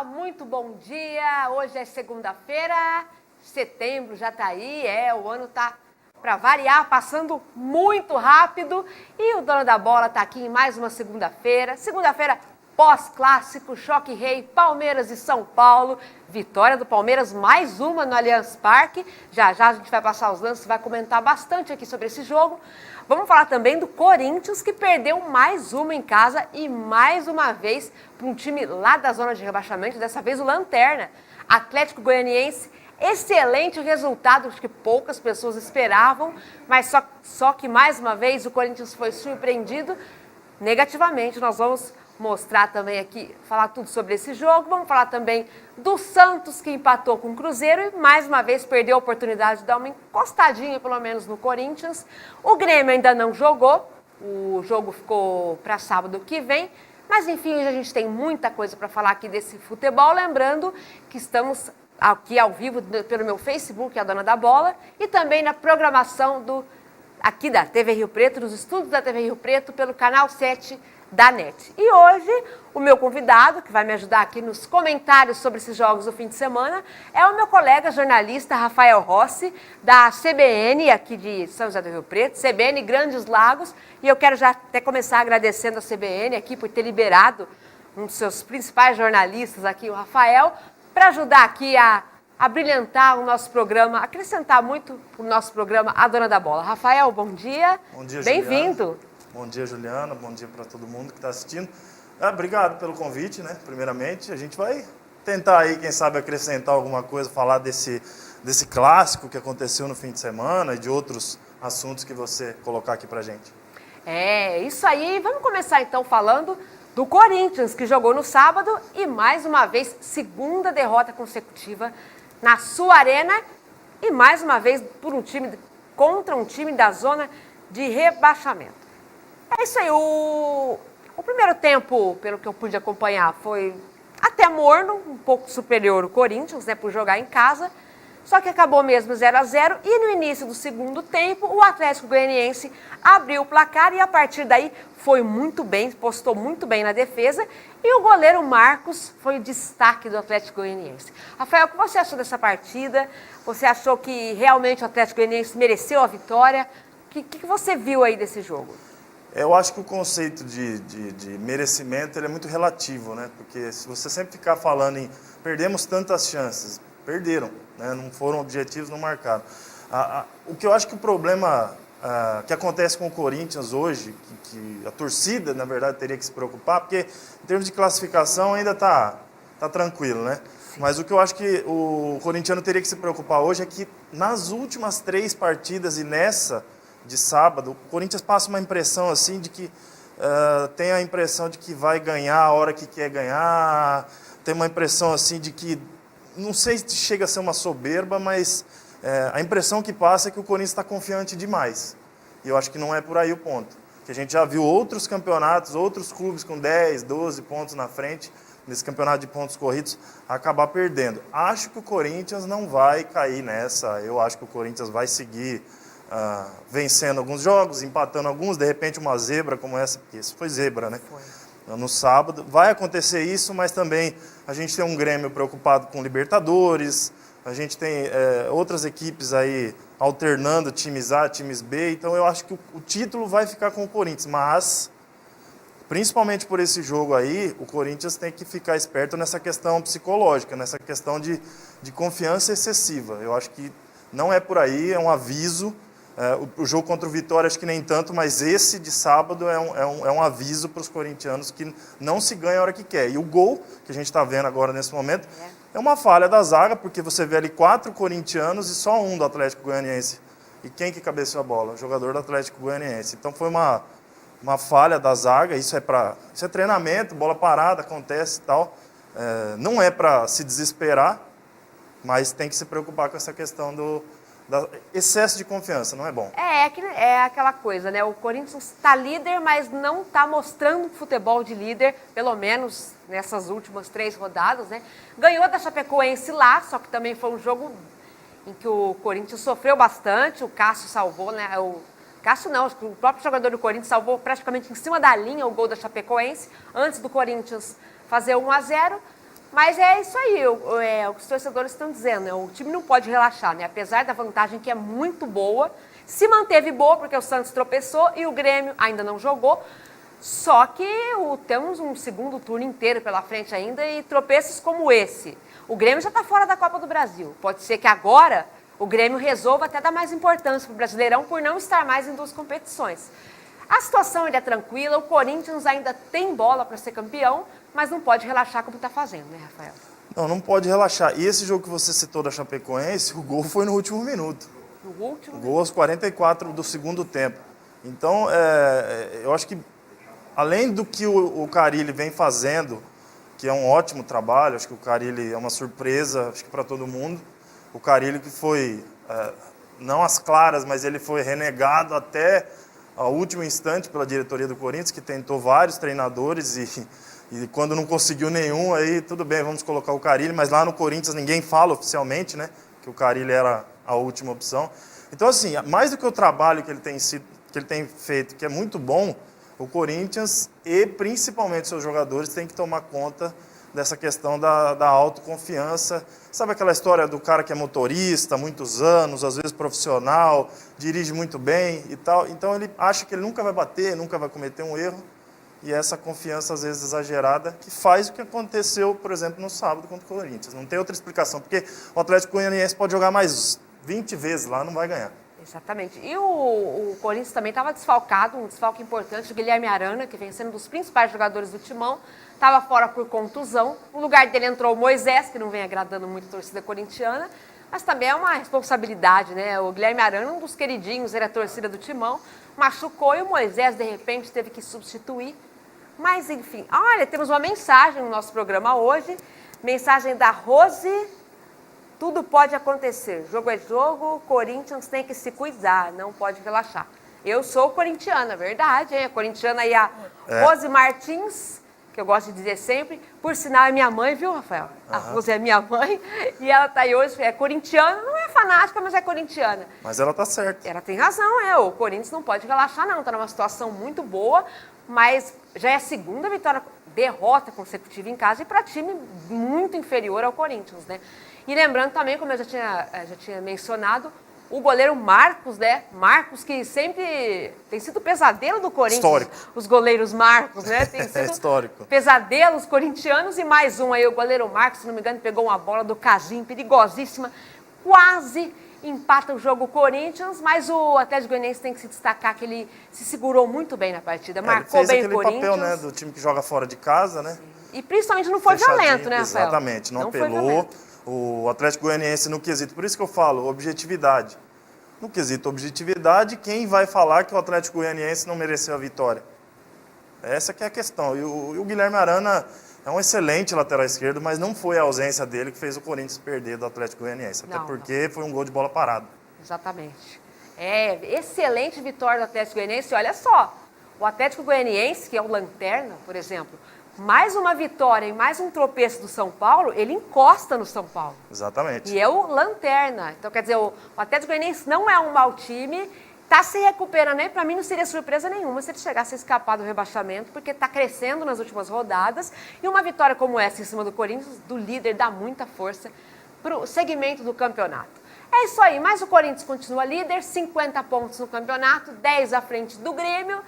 Muito bom dia. Hoje é segunda-feira, setembro já tá aí, o ano tá, para variar, passando muito rápido. E o dono da bola tá aqui em mais uma segunda-feira. Segunda-feira pós-clássico, choque rei, Palmeiras e São Paulo. Vitória do Palmeiras, mais uma no Allianz Parque. Já já a gente vai passar os lances, vai comentar bastante aqui sobre esse jogo. Vamos falar também do Corinthians, que perdeu mais uma em casa e mais uma vez para um time lá da zona de rebaixamento, dessa vez o Lanterna. Atlético Goianiense, excelente resultado, acho que poucas pessoas esperavam, mas só que mais uma vez o Corinthians foi surpreendido negativamente. Nós vamos mostrar também aqui, falar tudo sobre esse jogo. Vamos falar também do Santos, que empatou com o Cruzeiro e mais uma vez perdeu a oportunidade de dar uma encostadinha, pelo menos, no Corinthians. O Grêmio ainda não jogou, o jogo ficou para sábado que vem. Mas, enfim, hoje a gente tem muita coisa para falar aqui desse futebol. Lembrando que estamos aqui ao vivo pelo meu Facebook, a Dona da Bola, e também na programação aqui da TV Rio Preto, nos estúdios da TV Rio Preto, pelo canal 7 da NET. E hoje, o meu convidado, que vai me ajudar aqui nos comentários sobre esses jogos do fim de semana, é o meu colega jornalista Rafael Rossi, da CBN, aqui de São José do Rio Preto, CBN Grandes Lagos, e eu quero já até começar agradecendo a CBN aqui por ter liberado um dos seus principais jornalistas aqui, o Rafael, para ajudar aqui a brilhantar o nosso programa, acrescentar muito o nosso programa A Dona da Bola. Rafael, bom dia. Bom dia, Bem-vindo. Bom dia, Juliana. Bom dia para todo mundo que está assistindo. Obrigado pelo convite, né? Primeiramente, a gente vai tentar aí, quem sabe, acrescentar alguma coisa, falar desse clássico que aconteceu no fim de semana e de outros assuntos que você colocar aqui para gente. Isso aí. Vamos começar então falando do Corinthians, que jogou no sábado e mais uma vez, segunda derrota consecutiva na sua arena e mais uma vez contra um time da zona de rebaixamento. É isso aí, o primeiro tempo, pelo que eu pude acompanhar, foi até morno, um pouco superior o Corinthians, né, por jogar em casa, só que acabou mesmo 0-0 e no início do segundo tempo o Atlético Goianiense abriu o placar e a partir daí foi muito bem, postou muito bem na defesa e o goleiro Marcos foi o destaque do Atlético Goianiense. Rafael, o que você achou dessa partida? Você achou que realmente o Atlético Goianiense mereceu a vitória? O que você viu aí desse jogo? Eu acho que o conceito de merecimento ele é muito relativo, né? Porque se você sempre ficar falando em perdemos tantas chances, perderam, né? Não foram objetivos, não marcaram. O que eu acho que o problema que acontece com o Corinthians hoje, que a torcida, na verdade, teria que se preocupar, porque em termos de classificação ainda tá tranquilo, né? Sim. Mas o que eu acho que o corintiano teria que se preocupar hoje é que nas últimas 3 partidas e nessa de sábado, o Corinthians passa uma impressão assim de que tem a impressão de que vai ganhar a hora que quer ganhar, tem uma impressão assim de que, não sei se chega a ser uma soberba, mas a impressão que passa é que o Corinthians está confiante demais. E eu acho que não é por aí o ponto. Que a gente já viu outros campeonatos, outros clubes com 10, 12 pontos na frente, nesse campeonato de pontos corridos, acabar perdendo. Acho que o Corinthians não vai cair nessa, eu acho que o Corinthians vai seguir vencendo alguns jogos, empatando alguns, de repente uma zebra como essa, porque isso foi zebra, né? Foi. No sábado. Vai acontecer isso, mas também a gente tem um Grêmio preocupado com Libertadores, a gente tem outras equipes aí alternando times A, times B, então eu acho que o título vai ficar com o Corinthians, mas principalmente por esse jogo aí, o Corinthians tem que ficar esperto nessa questão psicológica, nessa questão de confiança excessiva. Eu acho que não é por aí, é um aviso. O jogo contra o Vitória acho que nem tanto, mas esse de sábado é um aviso para os corintianos que não se ganha a hora que quer. E o gol que a gente está vendo agora nesse momento é uma falha da zaga, porque você vê ali 4 corintianos e só um do Atlético Goianiense. E quem que cabeceou a bola? O jogador do Atlético Goianiense. Então foi uma falha da zaga, isso é treinamento, bola parada, acontece e tal. Não é para se desesperar, mas tem que se preocupar com essa questão do excesso de confiança, não é bom. É aquela coisa, né? O Corinthians está líder, mas não está mostrando futebol de líder, pelo menos nessas últimas 3 rodadas, né? Ganhou da Chapecoense lá, só que também foi um jogo em que o Corinthians sofreu bastante, o Cássio salvou, né? Cássio não, o próprio jogador do Corinthians salvou praticamente em cima da linha o gol da Chapecoense, antes do Corinthians fazer 1-0. Mas é isso aí, o que os torcedores estão dizendo, né? O time não pode relaxar, né? Apesar da vantagem que é muito boa, se manteve boa porque o Santos tropeçou e o Grêmio ainda não jogou. Só que temos um segundo turno inteiro pela frente ainda e tropeços como esse. O Grêmio já está fora da Copa do Brasil. Pode ser que agora o Grêmio resolva até dar mais importância para o Brasileirão por não estar mais em duas competições. A situação ainda é tranquila, o Corinthians ainda tem bola para ser campeão, mas não pode relaxar como está fazendo, né, Rafael? Não pode relaxar. E esse jogo que você citou da Chapecoense, o gol foi no último minuto. No último? O gol aos 44 do segundo tempo. Então, eu acho que, além do que o Carille vem fazendo, que é um ótimo trabalho, acho que o Carille é uma surpresa, acho que para todo mundo. O Carille que foi, não às claras, mas ele foi renegado até ao último instante pela diretoria do Corinthians, que tentou vários treinadores e quando não conseguiu nenhum, aí tudo bem, vamos colocar o Carille, mas lá no Corinthians ninguém fala oficialmente, né, que o Carille era a última opção. Então, assim, mais do que o trabalho que ele tem feito, que é muito bom, o Corinthians e principalmente seus jogadores têm que tomar conta dessa questão da autoconfiança. Sabe aquela história do cara que é motorista há muitos anos, às vezes profissional, dirige muito bem e tal. Então ele acha que ele nunca vai bater, nunca vai cometer um erro. E essa confiança, às vezes, exagerada, que faz o que aconteceu, por exemplo, no sábado contra o Corinthians. Não tem outra explicação, porque o Atlético Goianiense pode jogar mais 20 vezes lá, não vai ganhar. Exatamente. E o Corinthians também estava desfalcado, um desfalque importante, o Guilherme Arana, que vem sendo um dos principais jogadores do Timão, estava fora por contusão. No lugar dele entrou o Moisés, que não vem agradando muito a torcida corintiana, mas também é uma responsabilidade, né? O Guilherme Arana, um dos queridinhos, era a torcida do Timão, machucou e o Moisés, de repente, teve que substituir. Mas, enfim, olha, temos uma mensagem no nosso programa hoje, mensagem da Rose. Tudo pode acontecer. Jogo é jogo, o Corinthians tem que se cuidar, não pode relaxar. Eu sou corintiana, verdade, hein? A corintiana aí, a Rose Martins, que eu gosto de dizer sempre, por sinal é minha mãe, viu, Rafael? A Rose é minha mãe e ela está aí hoje, é corintiana, não é fanática, mas é corintiana. Mas ela está certa. Ela tem razão, o Corinthians não pode relaxar não, está numa situação muito boa, mas já é a segunda derrota consecutiva em casa e para time muito inferior ao Corinthians, né? E lembrando também, como eu já tinha mencionado, o goleiro Marcos, né? Marcos, que sempre tem sido pesadelo do Corinthians. Histórico. Os goleiros Marcos, né? Tem sido histórico. Pesadelos corintianos e mais um aí, o goleiro Marcos, se não me engano, pegou uma bola do Casim, perigosíssima, quase empata o jogo Corinthians, mas o Atlético Goianiense tem que se destacar que ele se segurou muito bem na partida, marcou bem o Corinthians. Fez aquele papel, né, do time que joga fora de casa, né? Sim. E principalmente não foi violento, né, Rafael? Exatamente, não apelou. O Atlético Goianiense no quesito, por isso que eu falo, objetividade. No quesito objetividade, quem vai falar que o Atlético Goianiense não mereceu a vitória? Essa que é a questão. E o Guilherme Arana é um excelente lateral esquerdo, mas não foi a ausência dele que fez o Corinthians perder do Atlético Goianiense. Até porque foi um gol de bola parada. Exatamente. Excelente vitória do Atlético Goianiense. Olha só, o Atlético Goianiense, que é o lanterna, por exemplo, mais uma vitória e mais um tropeço do São Paulo, ele encosta no São Paulo. Exatamente. E é o lanterna. Então, quer dizer, o Atlético Goianiense não é um mau time, está se recuperando, né? Para mim não seria surpresa nenhuma se ele chegasse a escapar do rebaixamento, porque está crescendo nas últimas rodadas. E uma vitória como essa em cima do Corinthians, do líder, dá muita força para o segmento do campeonato. É isso aí, mas o Corinthians continua líder, 50 pontos no campeonato, 10 à frente do Grêmio.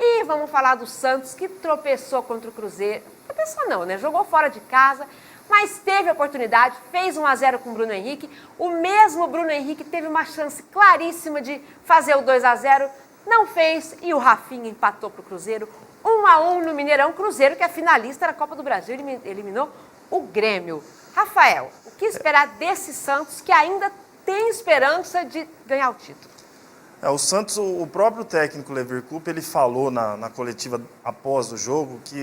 E vamos falar do Santos, que tropeçou contra o Cruzeiro. Tropeçou não, né? Jogou fora de casa, mas teve a oportunidade, fez 1-0 com o Bruno Henrique. O mesmo Bruno Henrique teve uma chance claríssima de fazer o 2-0, não fez, e o Rafinha empatou para o Cruzeiro. 1-1 no Mineirão. Cruzeiro, que é finalista da Copa do Brasil, eliminou o Grêmio. Rafael, o que esperar desse Santos, que ainda tem esperança de ganhar o título? O Santos, o próprio técnico Lever Coupe, ele falou na coletiva após o jogo que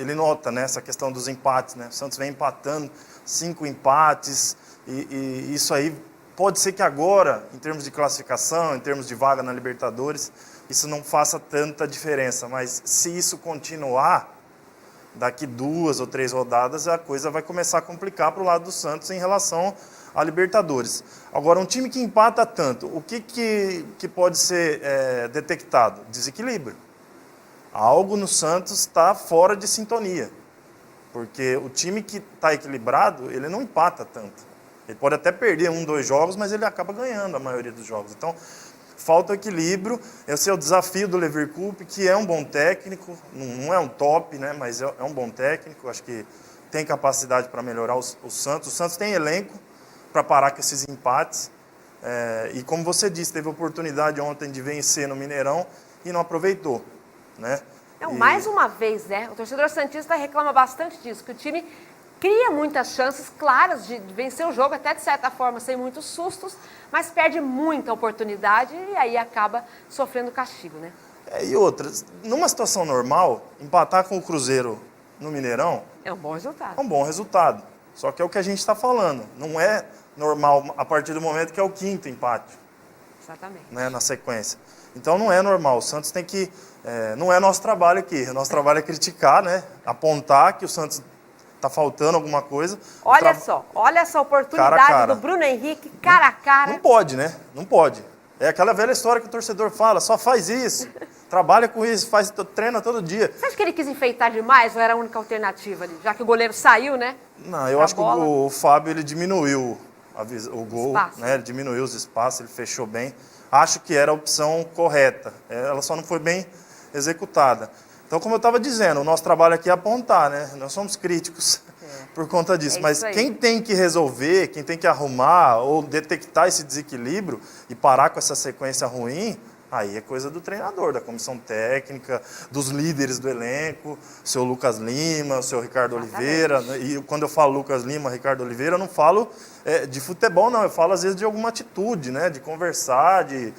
ele nota, né, essa questão dos empates, né? O Santos vem empatando 5 empates e isso aí pode ser que agora, em termos de classificação, em termos de vaga na Libertadores, isso não faça tanta diferença, mas se isso continuar, daqui 2 ou 3 rodadas a coisa vai começar a complicar para o lado do Santos em relação a Libertadores. Agora, um time que empata tanto, o que pode ser detectado? Desequilíbrio. Algo no Santos está fora de sintonia. Porque o time que está equilibrado, ele não empata tanto. Ele pode até perder 1, 2 jogos, mas ele acaba ganhando a maioria dos jogos. Então, falta equilíbrio. Esse é o desafio do Leverkusen, que é um bom técnico, não é um top, né, mas é um bom técnico. Acho que tem capacidade para melhorar o Santos. O Santos tem elenco para parar com esses empates. E como você disse, teve oportunidade ontem de vencer no Mineirão e não aproveitou, né? Mais uma vez, né? O torcedor santista reclama bastante disso, que o time cria muitas chances claras de vencer o jogo, até de certa forma sem muitos sustos, mas perde muita oportunidade e aí acaba sofrendo castigo, né? E outras, numa situação normal, empatar com o Cruzeiro no Mineirão... É um bom resultado. É um bom resultado. Só que é o que a gente está falando. Não é normal a partir do momento que é o 5º empate. Exatamente. Né, na sequência. Então não é normal. O Santos tem que... não é nosso trabalho aqui. O nosso trabalho é criticar, né? Apontar que o Santos está faltando alguma coisa. Olha só, olha essa oportunidade cara a cara. do Bruno Henrique, cara a cara. Não pode, né? Não pode. É aquela velha história que o torcedor fala, só faz isso, trabalha com isso, treina todo dia. Você acha que ele quis enfeitar demais ou era a única alternativa ali? Já que o goleiro saiu, né? Não, eu acho que o Fábio ele diminuiu o gol, espaço, né? Ele diminuiu os espaços, ele fechou bem. Acho que era a opção correta, ela só não foi bem executada. Então, como eu estava dizendo, o nosso trabalho aqui é apontar, né? Nós somos críticos por conta disso. Mas quem tem que resolver, quem tem que arrumar ou detectar esse desequilíbrio e parar com essa sequência ruim, aí é coisa do treinador, da comissão técnica, dos líderes do elenco, o seu Lucas Lima, o seu Ricardo Oliveira. E quando eu falo Lucas Lima, Ricardo Oliveira, eu não falo de futebol, não. Eu falo, às vezes, de alguma atitude, né? De conversar, de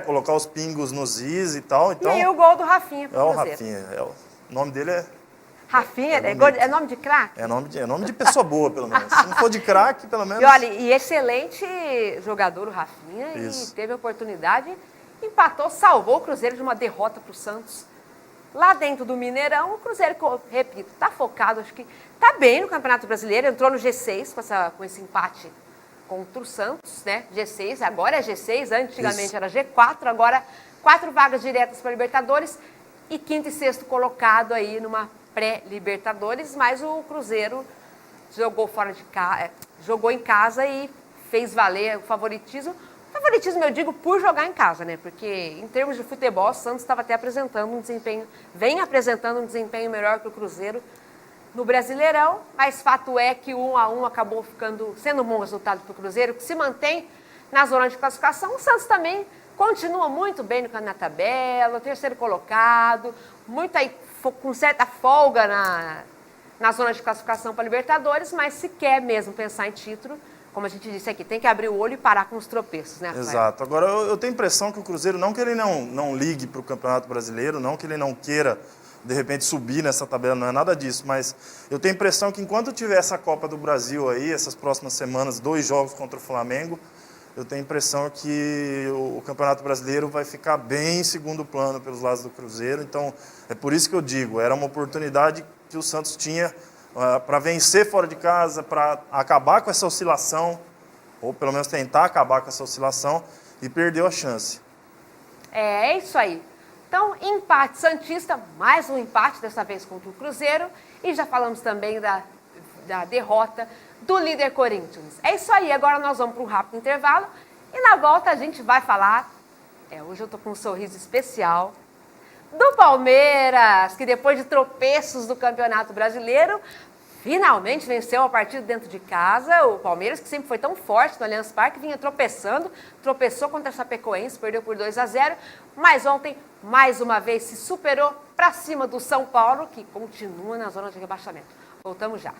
colocar os pingos nos is e tal. Então, e aí o gol do Rafinha pro Cruzeiro. É o Rafinha. O nome dele é... Rafinha, é nome de craque? É nome de pessoa boa, pelo menos. Se não for de craque, pelo menos... E olha, e excelente jogador o Rafinha. Isso. E teve a oportunidade, empatou, salvou o Cruzeiro de uma derrota para o Santos. Lá dentro do Mineirão, o Cruzeiro, repito, está focado, acho que está bem no Campeonato Brasileiro, entrou no G6 com esse empate contra o Santos, né? G6, agora é G6, antigamente era G4, agora 4 vagas diretas para Libertadores e 5º e 6º colocado aí numa pré-Libertadores, mas o Cruzeiro jogou fora de casa, jogou em casa e fez valer o favoritismo. Favoritismo eu digo por jogar em casa, né? Porque em termos de futebol, o Santos estava até apresentando um desempenho, vem apresentando um desempenho melhor que o Cruzeiro no Brasileirão, mas fato é que 1-1 acabou sendo um bom resultado para o Cruzeiro, que se mantém na zona de classificação. O Santos também continua muito bem na tabela, o 3º colocado, com certa folga na zona de classificação para Libertadores, mas se quer mesmo pensar em título, como a gente disse aqui, tem que abrir o olho e parar com os tropeços, né, Rafael? Exato. Agora, eu tenho a impressão que o Cruzeiro, não que ele não ligue para o Campeonato Brasileiro, não que ele não queira, de repente, subir nessa tabela, não é nada disso, mas eu tenho a impressão que enquanto tiver essa Copa do Brasil aí, essas próximas semanas, 2 jogos contra o Flamengo, eu tenho a impressão que o Campeonato Brasileiro vai ficar bem em segundo plano pelos lados do Cruzeiro. Então, é por isso que eu digo, era uma oportunidade que o Santos tinha para vencer fora de casa, para acabar com essa oscilação, ou pelo menos tentar acabar com essa oscilação, e perdeu a chance. É isso aí. Então, empate santista, mais um empate, dessa vez contra o Cruzeiro, e já falamos também da derrota do líder Corinthians. É isso aí, agora nós vamos para um rápido intervalo e na volta a gente vai falar, hoje eu tô com um sorriso especial, do Palmeiras, que depois de tropeços do Campeonato Brasileiro, finalmente venceu a partida dentro de casa. O Palmeiras, que sempre foi tão forte no Allianz Parque, vinha tropeçou contra a Chapecoense, perdeu por 2-0, mas ontem, mais uma vez, se superou para cima do São Paulo, que continua na zona de rebaixamento. Voltamos já.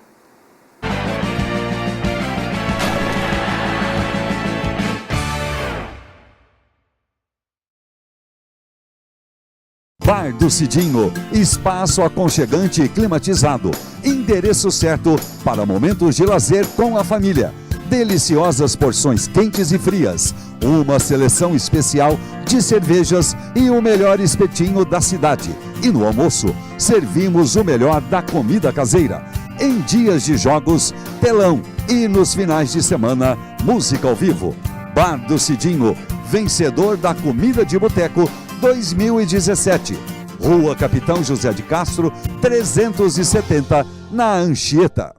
Bar do Cidinho, espaço aconchegante e climatizado. Endereço certo para momentos de lazer com a família. Deliciosas porções quentes e frias. Uma seleção especial de cervejas e o melhor espetinho da cidade. E no almoço, servimos o melhor da comida caseira. Em dias de jogos, telão. E nos finais de semana, música ao vivo. Bar do Cidinho, vencedor da Comida de Boteco 2017. Rua Capitão José de Castro, 370, na Anchieta.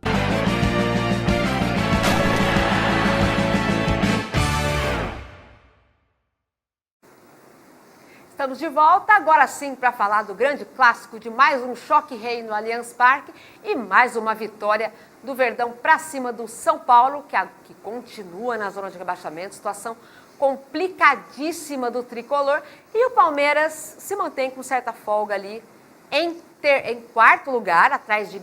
Estamos de volta, agora sim, para falar do grande clássico de mais um choque rei no Allianz Parque e mais uma vitória do Verdão para cima do São Paulo, que continua na zona de rebaixamento, situação complicadíssima do tricolor. E o Palmeiras se mantém com certa folga ali em quarto lugar, atrás de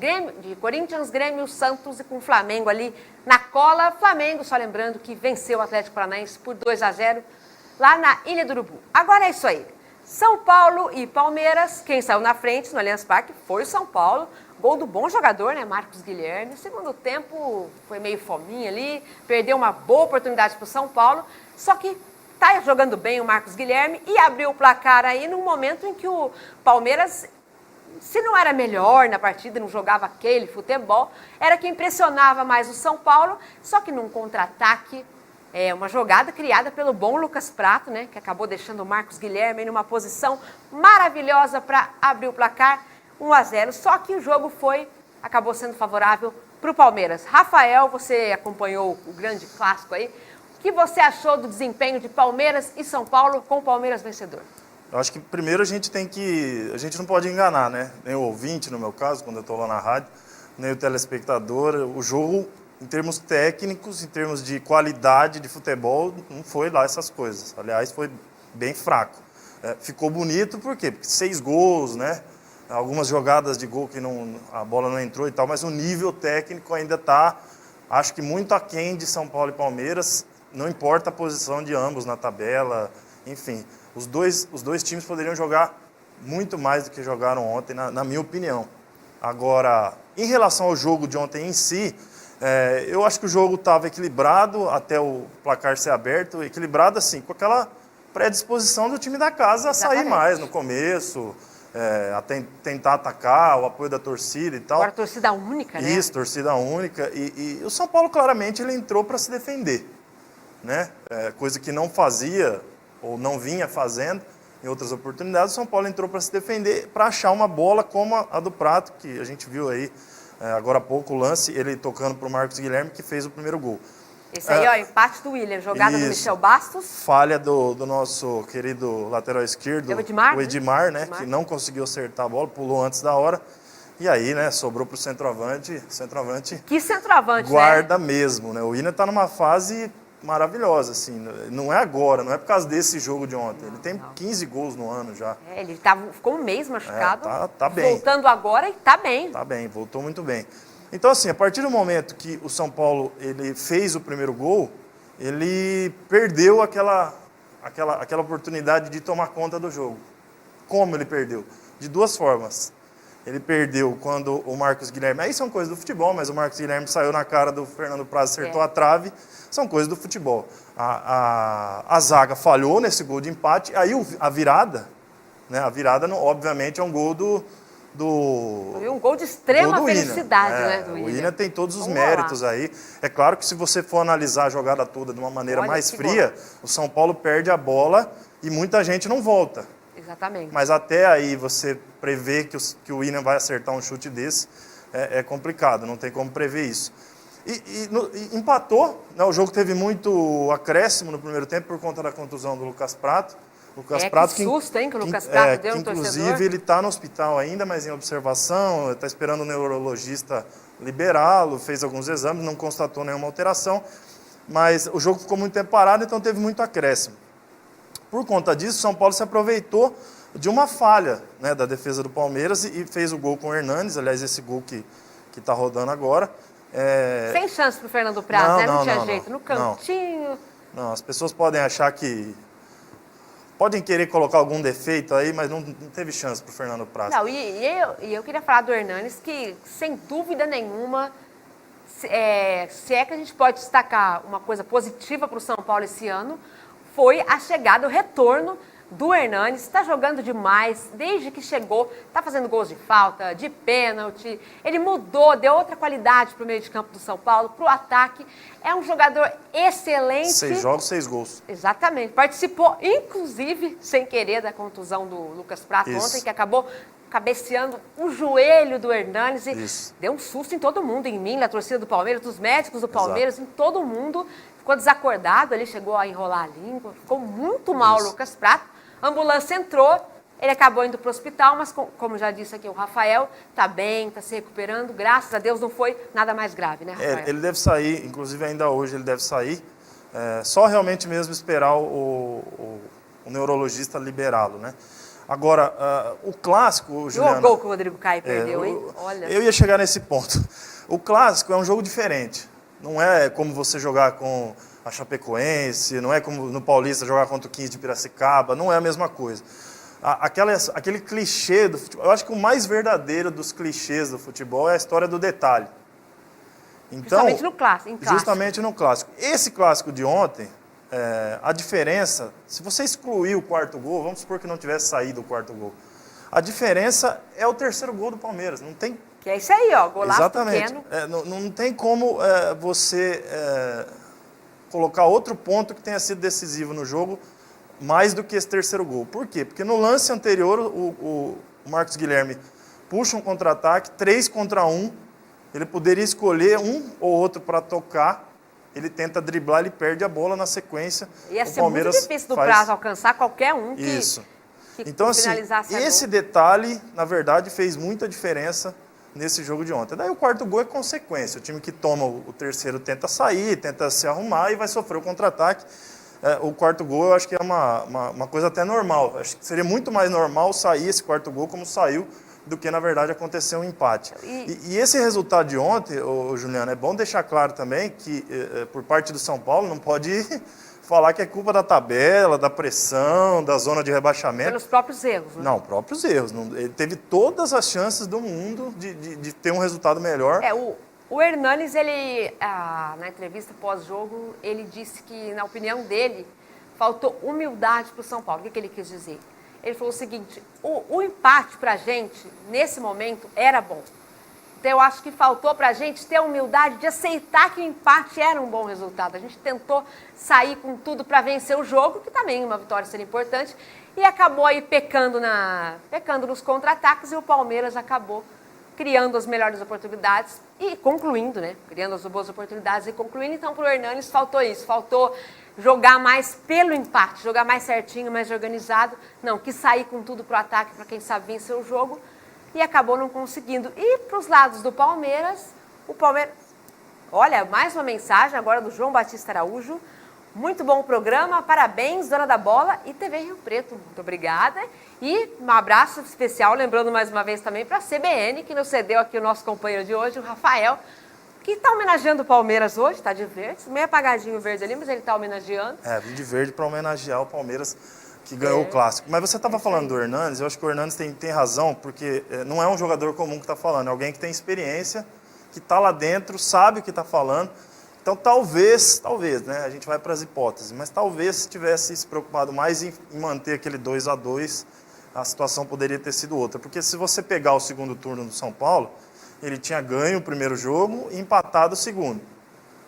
Corinthians, Grêmio, Santos e com o Flamengo ali na cola. Flamengo, só lembrando que venceu o Atlético Paranaense por 2-0 lá na Ilha do Urubu. Agora é isso aí. São Paulo e Palmeiras, quem saiu na frente no Allianz Parque foi o São Paulo. Gol do bom jogador, né, Marcos Guilherme. Segundo tempo foi meio fominha ali, perdeu uma boa oportunidade para o São Paulo. Só que tá jogando bem o Marcos Guilherme e abriu o placar aí num momento em que o Palmeiras, se não era melhor na partida, não jogava aquele futebol, era quem pressionava mais o São Paulo, só que num contra-ataque, uma jogada criada pelo bom Lucas Prato, né, que acabou deixando o Marcos Guilherme numa posição maravilhosa para abrir o placar, 1-0. Só que o jogo acabou sendo favorável para o Palmeiras. Rafael, você acompanhou o grande clássico aí. O que você achou do desempenho de Palmeiras e São Paulo com o Palmeiras vencedor? Eu acho que primeiro a gente não pode enganar, né? Nem o ouvinte, no meu caso, quando eu estou lá na rádio, nem o telespectador. O jogo, em termos técnicos, em termos de qualidade de futebol, não foi lá essas coisas. Aliás, foi bem fraco. Ficou bonito, por quê? Porque 6 gols, né? Algumas jogadas de gol que a bola não entrou e tal, mas o nível técnico ainda está, acho que muito aquém de São Paulo e Palmeiras, não importa a posição de ambos na tabela, enfim. Os dois times poderiam jogar muito mais do que jogaram ontem, na minha opinião. Agora, em relação ao jogo de ontem em si, eu acho que o jogo estava equilibrado até o placar ser aberto, equilibrado assim, com aquela predisposição do time da casa a sair mais no começo, a tentar atacar, o apoio da torcida e tal. Agora torcida única, né? Isso, torcida única. E o São Paulo, claramente, ele entrou para se defender, né? Coisa que não fazia ou não vinha fazendo em outras oportunidades. O São Paulo entrou para se defender, para achar uma bola como a do Prato, que a gente viu aí agora há pouco o lance, ele tocando para o Marcos Guilherme, que fez o primeiro gol. Esse aí, empate do William, jogada do Michel Bastos. Falha do nosso querido lateral esquerdo, o Edmar, né? Que não conseguiu acertar a bola, pulou antes da hora. E aí, né, sobrou para o centroavante. Que centroavante, guarda mesmo, né? O William está numa fase maravilhosa, assim. Não é agora, não é por causa desse jogo de ontem. Ele tem 15 gols no ano já. Ele ficou um mês machucado. Tá bem. Voltando agora e tá bem. Tá bem, voltou muito bem. Então, assim, a partir do momento que o São Paulo ele fez o primeiro gol, ele perdeu aquela oportunidade de tomar conta do jogo. Como ele perdeu? De duas formas. Ele perdeu quando o Marcos Guilherme... Aí são coisas do futebol, mas o Marcos Guilherme saiu na cara do Fernando Praz, acertou a trave. São coisas do futebol. A zaga falhou nesse gol de empate. Aí a virada, né? A virada, obviamente, é um gol Foi um gol de extrema felicidade, né, do William. O William tem todos os méritos aí. É claro que se você for analisar a jogada toda de uma maneira mais fria, o São Paulo perde a bola e muita gente não volta. Exatamente. Mas até aí você prever que o William vai acertar um chute desse é complicado, não tem como prever isso. E empatou, né, o jogo teve muito acréscimo no primeiro tempo por conta da contusão do Lucas Prato. Que susto, hein, que o Lucas Prato deu no torcedor. Inclusive, ele está no hospital ainda, mas em observação, está esperando o neurologista liberá-lo, fez alguns exames, não constatou nenhuma alteração, mas o jogo ficou muito tempo parado, então teve muito acréscimo. Por conta disso, o São Paulo se aproveitou de uma falha, né, da defesa do Palmeiras e fez o gol com o Hernanes, aliás, esse gol que está rodando agora. Sem chance para o Fernando Praz, né? Não tinha jeito, no cantinho. Não, as pessoas podem achar que... Podem querer colocar algum defeito aí, mas não teve chance para o Fernando Praz. Não, e eu queria falar do Hernanes, que sem dúvida nenhuma, se é que a gente pode destacar uma coisa positiva para o São Paulo esse ano, foi a chegada, o retorno do Hernanes, está jogando demais, desde que chegou, está fazendo gols de falta, de pênalti, ele mudou, deu outra qualidade para o meio de campo do São Paulo, para o ataque, é um jogador excelente. 6 jogos, 6 gols. Exatamente, participou, inclusive, sem querer, da contusão do Lucas Prato ontem, que acabou cabeceando o joelho do Hernanes e deu um susto em todo mundo, em mim, na torcida do Palmeiras, dos médicos do Palmeiras, em todo mundo. Ficou desacordado, ele chegou a enrolar a língua, ficou muito mal o Lucas Prato. A ambulância entrou, ele acabou indo para o hospital, mas como já disse aqui o Rafael, está bem, está se recuperando, graças a Deus não foi nada mais grave, né, Rafael? Ele deve sair, inclusive ainda hoje ele deve sair, só realmente mesmo esperar o neurologista liberá-lo, né? Agora, o clássico, Juliana... E o gol que o Rodrigo Caio perdeu, hein? Olha. Eu ia chegar nesse ponto. O clássico é um jogo diferente. Não é como você jogar com a Chapecoense, não é como no Paulista jogar contra o 15 de Piracicaba, não é a mesma coisa. Aquele clichê do futebol, eu acho que o mais verdadeiro dos clichês do futebol é a história do detalhe. Então, justamente no clássico. Justamente no clássico. Esse clássico de ontem, a diferença, se você excluir o quarto gol, vamos supor que não tivesse saído o quarto gol, a diferença é o terceiro gol do Palmeiras, não tem... Que é isso aí, ó, golaço Exatamente. pequeno. Não tem como você colocar outro ponto que tenha sido decisivo no jogo, mais do que esse terceiro gol. Por quê? Porque no lance anterior, o Marcos Guilherme puxa um contra-ataque, 3 contra 1, ele poderia escolher um ou outro para tocar, ele tenta driblar, ele perde a bola na sequência. Ia ser muito difícil do Prazo alcançar qualquer um que então, assim, finalizasse esse detalhe, na verdade, fez muita diferença nesse jogo de ontem. Daí o quarto gol é consequência. O time que toma o terceiro tenta sair, tenta se arrumar e vai sofrer o contra-ataque. O quarto gol eu acho que é uma coisa até normal. Acho que seria muito mais normal sair esse quarto gol como saiu do que, na verdade, aconteceu um empate. E esse resultado de ontem, Juliano, é bom deixar claro também que, por parte do São Paulo, não pode falar que é culpa da tabela, da pressão, da zona de rebaixamento. Pelos próprios erros, né? Não, próprios erros. Ele teve todas as chances do mundo de ter um resultado melhor. O Hernanes, ele, na entrevista pós-jogo, ele disse que, na opinião dele, faltou humildade para o São Paulo. O que ele quis dizer? Ele falou o seguinte, o empate para a gente, nesse momento, era bom. Então, eu acho que faltou para a gente ter a humildade de aceitar que o empate era um bom resultado. A gente tentou sair com tudo para vencer o jogo, que também uma vitória seria importante, e acabou aí pecando nos contra-ataques, e o Palmeiras acabou criando as melhores oportunidades e concluindo, né? Criando as boas oportunidades e concluindo. Então, para o Hernanes faltou isso, faltou jogar mais pelo empate, jogar mais certinho, mais organizado. Não, quis sair com tudo para o ataque, para quem sabe vencer o jogo, e acabou não conseguindo. E para os lados do Palmeiras, o Palmeiras... Olha, mais uma mensagem agora do João Batista Araújo. Muito bom o programa, parabéns, Dona da Bola e TV Rio Preto. Muito obrigada. E um abraço especial, lembrando mais uma vez também para a CBN, que nos cedeu aqui o nosso companheiro de hoje, o Rafael, que está homenageando o Palmeiras hoje, está de verde, meio apagadinho o verde ali, mas ele está homenageando. Vim de verde para homenagear o Palmeiras, que ganhou o clássico. Mas você estava falando do Hernanes, eu acho que o Hernanes tem razão, porque não é um jogador comum que está falando, é alguém que tem experiência, que está lá dentro, sabe o que está falando. Então talvez, né, a gente vai para as hipóteses, mas talvez se tivesse se preocupado mais em manter aquele 2-2, a situação poderia ter sido outra. Porque se você pegar o segundo turno do São Paulo, ele tinha ganho o primeiro jogo e empatado o segundo.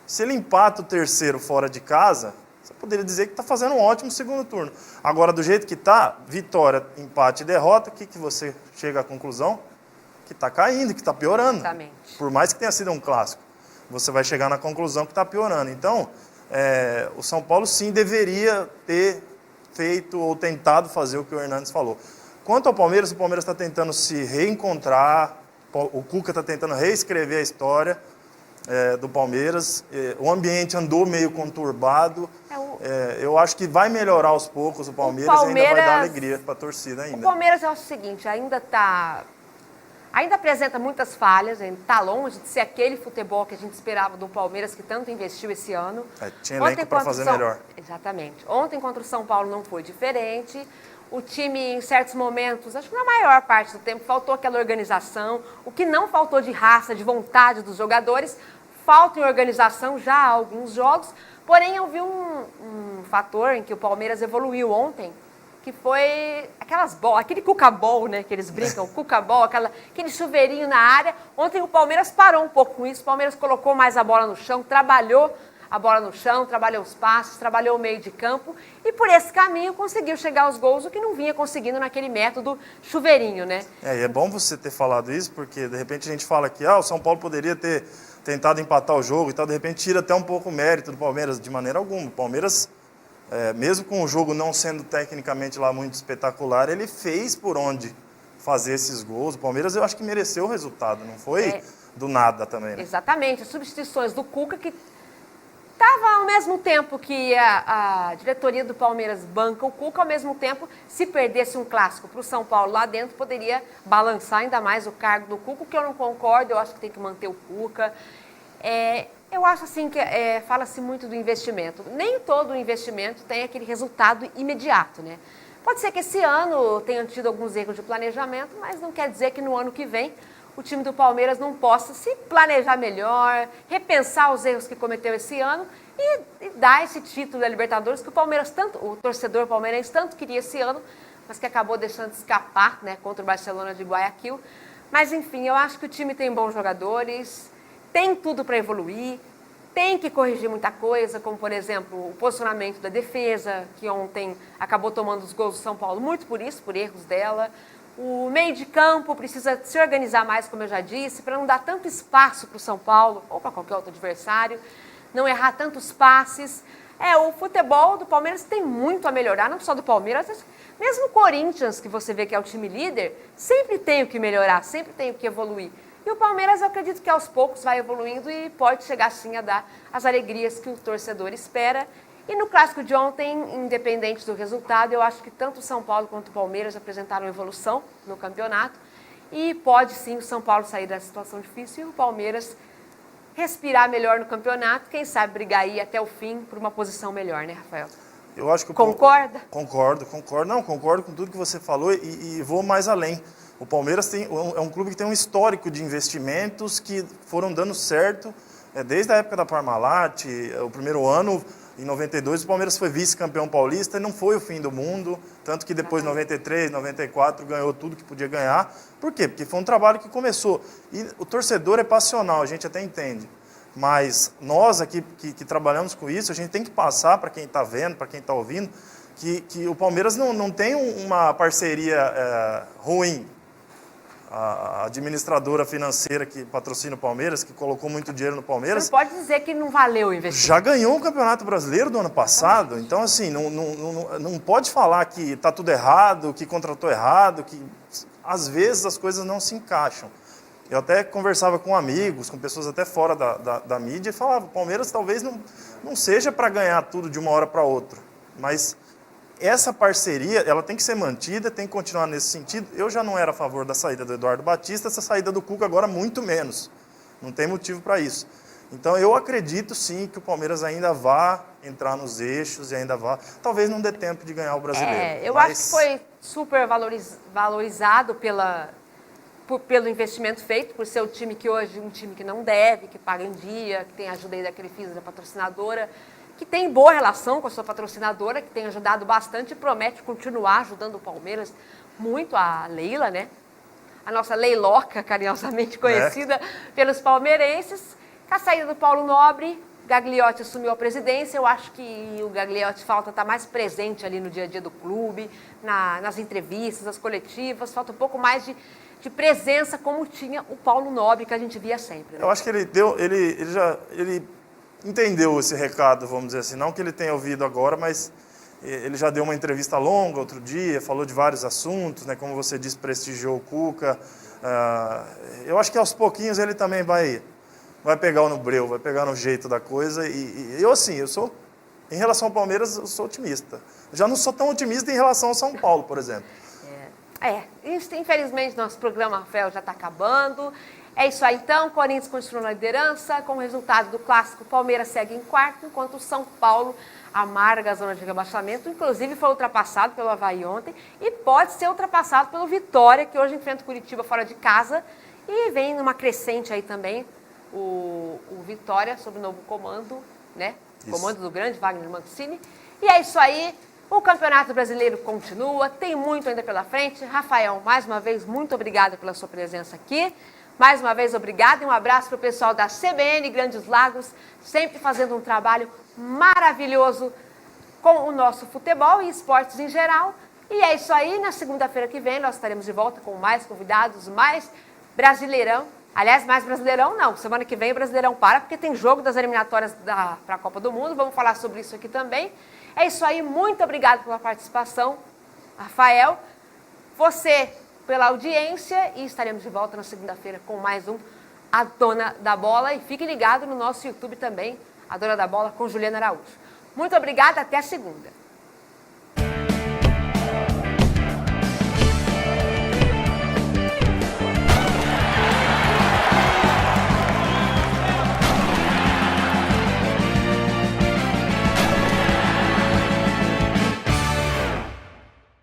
Se ele empata o terceiro fora de casa, você poderia dizer que está fazendo um ótimo segundo turno. Agora, do jeito que está, vitória, empate e derrota, o que você chega à conclusão? Que está caindo, que está piorando. Exatamente. Por mais que tenha sido um clássico, você vai chegar na conclusão que está piorando. Então, o São Paulo sim deveria ter feito ou tentado fazer o que o Hernanes falou. Quanto ao Palmeiras, o Palmeiras está tentando se reencontrar, o Cuca está tentando reescrever a história do Palmeiras, o ambiente andou meio conturbado, eu acho que vai melhorar aos poucos o Palmeiras e ainda vai dar alegria para a torcida ainda. O Palmeiras, eu acho o seguinte, ainda apresenta muitas falhas, está longe de ser aquele futebol que a gente esperava do Palmeiras, que tanto investiu esse ano. Tinha elenco para fazer melhor. Exatamente. Ontem contra o São Paulo não foi diferente. O time, em certos momentos, acho que na maior parte do tempo, faltou aquela organização. O que não faltou de raça, de vontade dos jogadores, falta em organização já há alguns jogos. Porém, eu vi um fator em que o Palmeiras evoluiu ontem, que foi aquelas bolas, aquele cuca-bol, né, que eles brincam, cuca-bol, aquele chuveirinho na área. Ontem o Palmeiras parou um pouco com isso, o Palmeiras colocou mais a bola no chão, trabalhou a bola no chão, trabalhou os passes, trabalhou o meio de campo e por esse caminho conseguiu chegar aos gols, o que não vinha conseguindo naquele método chuveirinho, né? E é bom você ter falado isso, porque de repente a gente fala que o São Paulo poderia ter tentado empatar o jogo e tal, de repente tira até um pouco o mérito do Palmeiras, de maneira alguma. O Palmeiras, mesmo com o jogo não sendo tecnicamente lá muito espetacular, ele fez por onde fazer esses gols. O Palmeiras eu acho que mereceu o resultado, não foi do nada também, né? Exatamente, as substituições do Cuca que estava ao mesmo tempo que a diretoria do Palmeiras banca o Cuca, ao mesmo tempo, se perdesse um clássico para o São Paulo lá dentro, poderia balançar ainda mais o cargo do Cuca, o que eu não concordo, eu acho que tem que manter o Cuca. Eu acho assim que fala-se muito do investimento. Nem todo investimento tem aquele resultado imediato, né? Pode ser que esse ano tenha tido alguns erros de planejamento, mas não quer dizer que no ano que vem o time do Palmeiras não possa se planejar melhor, repensar os erros que cometeu esse ano e dar esse título da Libertadores que o torcedor palmeirense tanto queria esse ano, mas que acabou deixando de escapar, né, contra o Barcelona de Guayaquil. Mas enfim, eu acho que o time tem bons jogadores, tem tudo para evoluir, tem que corrigir muita coisa, como por exemplo o posicionamento da defesa, que ontem acabou tomando os gols do São Paulo muito por isso, por erros dela. O meio de campo precisa se organizar mais, como eu já disse, para não dar tanto espaço para o São Paulo ou para qualquer outro adversário, não errar tantos passes. O futebol do Palmeiras tem muito a melhorar, não só do Palmeiras, mesmo o Corinthians, que você vê que é o time líder, sempre tem o que melhorar, sempre tem o que evoluir. E o Palmeiras, eu acredito que aos poucos vai evoluindo e pode chegar sim a dar as alegrias que o torcedor espera. E no clássico de ontem, independente do resultado, eu acho que tanto o São Paulo quanto o Palmeiras apresentaram evolução no campeonato. E pode sim o São Paulo sair dessa situação difícil e o Palmeiras respirar melhor no campeonato. Quem sabe brigar aí até o fim por uma posição melhor, né, Rafael? Eu acho que Concorda? Concordo. Não, concordo com tudo que você falou e vou mais além. O Palmeiras é um clube que tem um histórico de investimentos que foram dando certo desde a época da Parmalat, o primeiro ano. Em 92, o Palmeiras foi vice-campeão paulista e não foi o fim do mundo, tanto que depois, em 93, 94, ganhou tudo que podia ganhar. Por quê? Porque foi um trabalho que começou. E o torcedor é passional, a gente até entende. Mas nós aqui que trabalhamos com isso, a gente tem que passar para quem está vendo, para quem está ouvindo, que o Palmeiras não tem uma parceria ruim. A administradora financeira que patrocina o Palmeiras, que colocou muito dinheiro no Palmeiras... Você pode dizer que não valeu o investimento. Já ganhou o Campeonato Brasileiro do ano passado, então assim, não pode falar que está tudo errado, que contratou errado, que às vezes as coisas não se encaixam. Eu até conversava com amigos, com pessoas até fora da mídia e falava, o Palmeiras talvez não seja para ganhar tudo de uma hora para outra, mas... Essa parceria, ela tem que ser mantida, tem que continuar nesse sentido. Eu já não era a favor da saída do Eduardo Batista, essa saída do Cuca agora muito menos. Não tem motivo para isso. Então eu acredito sim que o Palmeiras ainda vá entrar nos eixos e ainda vá... Talvez não dê tempo de ganhar o Brasileiro. Eu acho que foi super valorizado pelo investimento feito, por ser o time que hoje, um time que não deve, que paga em dia, que tem a ajuda aí daquele FIS da patrocinadora, que tem boa relação com a sua patrocinadora, que tem ajudado bastante e promete continuar ajudando o Palmeiras muito, a Leila, né? A nossa Leiloca, carinhosamente conhecida pelos palmeirenses. Com a saída do Paulo Nobre, Gagliotti assumiu a presidência. Eu acho que o Gagliotti falta estar mais presente ali no dia a dia do clube, nas entrevistas, nas coletivas. Falta um pouco mais de presença como tinha o Paulo Nobre, que a gente via sempre. Né? Eu acho que ele entendeu esse recado, vamos dizer assim, não que ele tenha ouvido agora, mas ele já deu uma entrevista longa outro dia, falou de vários assuntos, né, como você disse, prestigiou o Cuca. Eu acho que aos pouquinhos ele também vai pegar no breu, vai pegar no jeito da coisa. E eu, assim, em relação ao Palmeiras, eu sou otimista. Já não sou tão otimista em relação ao São Paulo, por exemplo. Infelizmente, nosso programa, Rafael, já está acabando. É isso aí, então. O Corinthians continua na liderança. Com o resultado do clássico, o Palmeiras segue em quarto, enquanto o São Paulo amarga a zona de rebaixamento. Inclusive, foi ultrapassado pelo Avaí ontem e pode ser ultrapassado pelo Vitória, que hoje enfrenta o Curitiba fora de casa. E vem numa crescente aí também o Vitória, sob o novo comando, né? Comando do grande Wagner Mancini. E é isso aí. O Campeonato Brasileiro continua, tem muito ainda pela frente. Rafael, mais uma vez, muito obrigada pela sua presença aqui. Mais uma vez, obrigada e um abraço para o pessoal da CBN Grandes Lagos, sempre fazendo um trabalho maravilhoso com o nosso futebol e esportes em geral. E é isso aí, na segunda-feira que vem nós estaremos de volta com mais convidados, mais Brasileirão. Aliás, mais Brasileirão não, semana que vem o Brasileirão para, porque tem jogo das eliminatórias para a Copa do Mundo, vamos falar sobre isso aqui também. É isso aí, muito obrigado pela participação, Rafael, você pela audiência e estaremos de volta na segunda-feira com mais um A Dona da Bola. E fique ligado no nosso YouTube também, A Dona da Bola com Juliana Araújo. Muito obrigada, até a segunda.